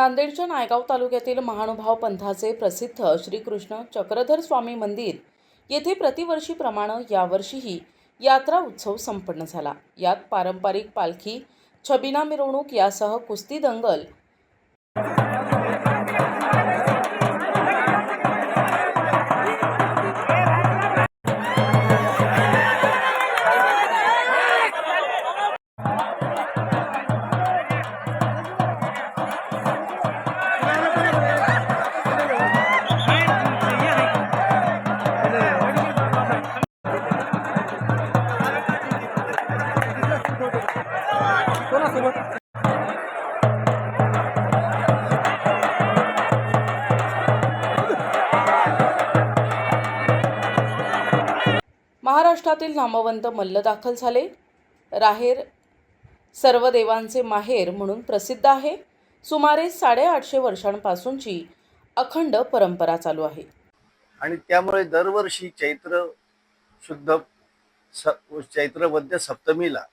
नांदेडच्या नायगाव तालुक्यातील महानुभाव पंथाचे प्रसिद्ध श्रीकृष्ण चक्रधर स्वामी मंदिर येथे प्रतिवर्षीप्रमाणे यावर्षीही यात्रा उत्सव संपन्न झाला। यात पारंपरिक पालखी, छबिना मिरवणूक यासह कुस्ती दंगल, महाराष्ट्रातील नामवंत मल्ल दाखल झाले। राहेर सर्व देवांचे माहेर म्हणून प्रसिद्ध आहे। सुमारे 850 वर्षांपासूनची अखंड परंपरा चालू आहे आणि त्यामुळे दरवर्षी चैत्र वद्य सप्तमीला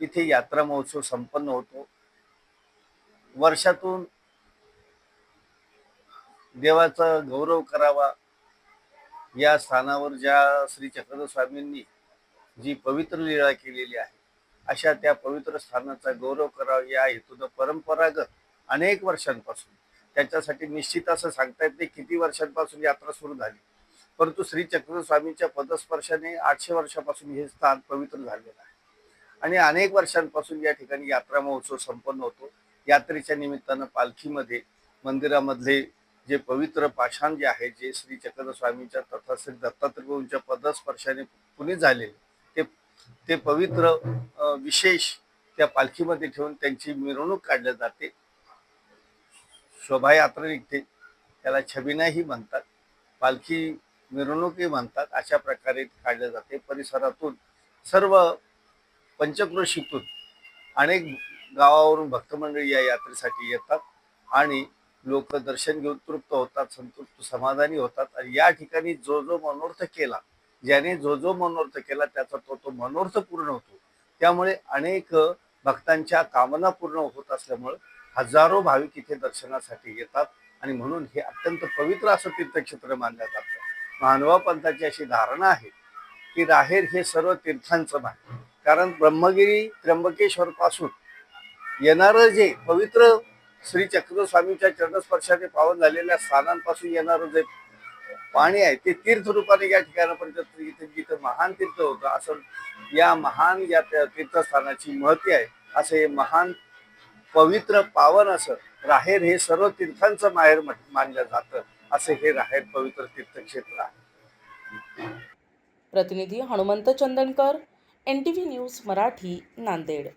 इथे यात्रा महोत्सव संपन्न होतो। वर्षातून देवाचा गौरव करावा या स्थानावर ज्या श्री चक्रधर स्वामींनी जी पवित्र लीला केलेली आहे, अशा त्या पवित्र स्थानाचा गौरव करावा या हेतून परंपरागत अनेक वर्षांपासून, त्याच्यासाठी निश्चित असं सांगता येत नाही किती वर्षांपासून यात्रा सुरू झाली, परंतु श्री चक्रधर स्वामींच्या पदस्पर्शाने 800 वर्षापासून हे स्थान पवित्र झालेलं आहे आणि अनेक वर्षांपासून या ठिकाणी यात्रा महोत्सव संपन्न होतो। यात्रेच्या निमित्तानं पालखीमध्ये मंदिरामधले जे पवित्र पाषाण जे आहे, जे श्री चक्रधर स्वामींच्या तथा श्री दत्तात्रयांच्या पदस्पर्शाने पुनीत झालेले ते पवित्र विशेष त्या पालखीमध्ये ठेवून त्यांची मिरवणूक काढली जाते। शोभायात्रा निघते, त्याला छबिनाही म्हणतात, पालखी मिरवणूकही म्हणतात। अशा प्रकारे काढले जाते। परिसरातून सर्व पंचक्रोशीतून अनेक गावावरून भक्तमंडळी या यात्रेसाठी येतात आणि लोक दर्शन घेऊन तृप्त होतात, संतुष्ट समाधानी होतात आणि या ठिकाणी जो मनोर्थ केला, ज्याने जो मनोर्थ केला त्याचा तो मनोर्थ पूर्ण होतो। त्यामुळे अनेक भक्तांच्या कामना पूर्ण होत असल्यामुळे हजारो भाविक इथे दर्शनासाठी येतात आणि म्हणून हे अत्यंत पवित्र असं तीर्थक्षेत्र मानलं जातं। महानुभाव पंथाची अशी धारणा आहे की राहेर हे सर्व तीर्थांचं आहे, कारण ब्रह्मगिरी त्र्यंबकेश्वर पासून येणारं जे पवित्र श्री चक्रधर स्वामींच्या चरणस्पर्शाने पावन झालेल्या स्थानांपासून येणारं जे पाणी आहे ते तीर्थ रूपाने या ठिकाणापर्यंत इथे जिथं महान तीर्थ होतं, असं या महान या तीर्थस्थानाची महती आहे। असं हे महान पवित्र पावन असं राहेर हे सर्व तीर्थांचं माहेर मानलं जातं, असे हे राहेर पवित्र तीर्थक्षेत्र आहे। प्रतिनिधी हनुमंत चंदनकर, NTV न्यूज मराठी, नांदेड।